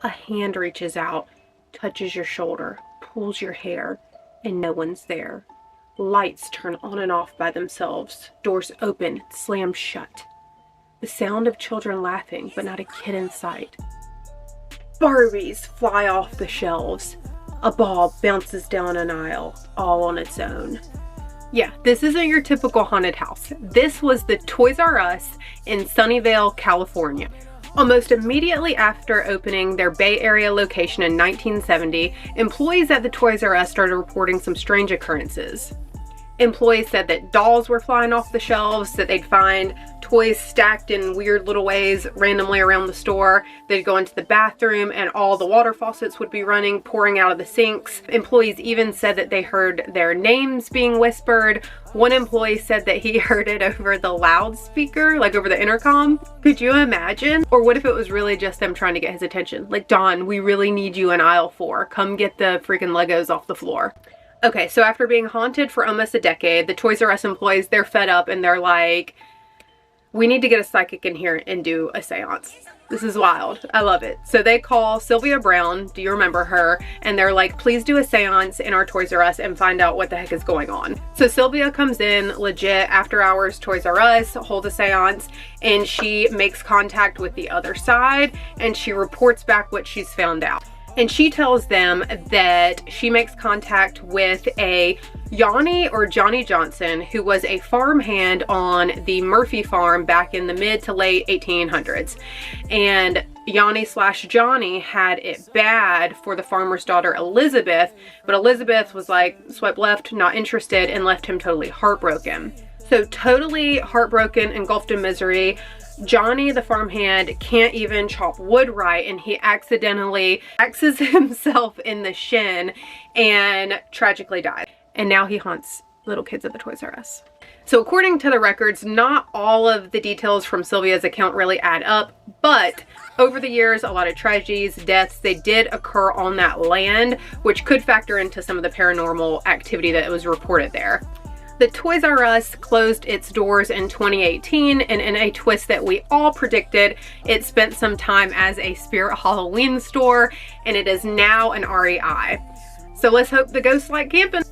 A hand reaches out, touches your shoulder, pulls your hair, and no one's there. Lights turn on and off by themselves. Doors open, slam shut. The sound of children laughing, but not a kid in sight. Barbies fly off the shelves. A ball bounces down an aisle, all on its own. Yeah, this isn't your typical haunted house. This was the Toys R Us in Sunnyvale, California. Almost immediately after opening their Bay Area location in 1970, employees at the Toys R Us started reporting some strange occurrences. Employees said that dolls were flying off the shelves, that they'd find toys stacked in weird little ways randomly around the store. They'd go into the bathroom and all the water faucets would be running, pouring out of the sinks. Employees even said that they heard their names being whispered. One employee said that he heard it over the loudspeaker, like over the intercom. Could you imagine? Or what if it was really just them trying to get his attention? Like, Don, we really need you in aisle 4. Come get the freaking Legos off the floor. Okay, so after being haunted for almost a decade, the Toys R Us employees, they're fed up and they're like, we need to get a psychic in here and do a seance. This is wild. I love it. So they call Sylvia Brown, do you remember her? And they're like, please do a seance in our Toys R Us and find out what the heck is going on. So Sylvia comes in, legit, after hours Toys R Us, hold a seance, and she makes contact with the other side and she reports back what she's found out. And she tells them that she makes contact with a Yanni or Johnny Johnson, who was a farmhand on the Murphy farm back in the mid to late 1800s. And Yanni/Johnny had it bad for the farmer's daughter Elizabeth, but Elizabeth was like, swipe left, not interested, and left him totally heartbroken. So totally heartbroken, engulfed in misery, Johnny, the farmhand, can't even chop wood right, and he accidentally axes himself in the shin and tragically dies. And now he haunts little kids at the Toys R Us. So according to the records, not all of the details from Sylvia's account really add up, but over the years, a lot of tragedies, deaths, they did occur on that land, which could factor into some of the paranormal activity that was reported there. The Toys R Us closed its doors in 2018, and in a twist that we all predicted, it spent some time as a Spirit Halloween store, and it is now an REI. So let's hope the ghosts like camping.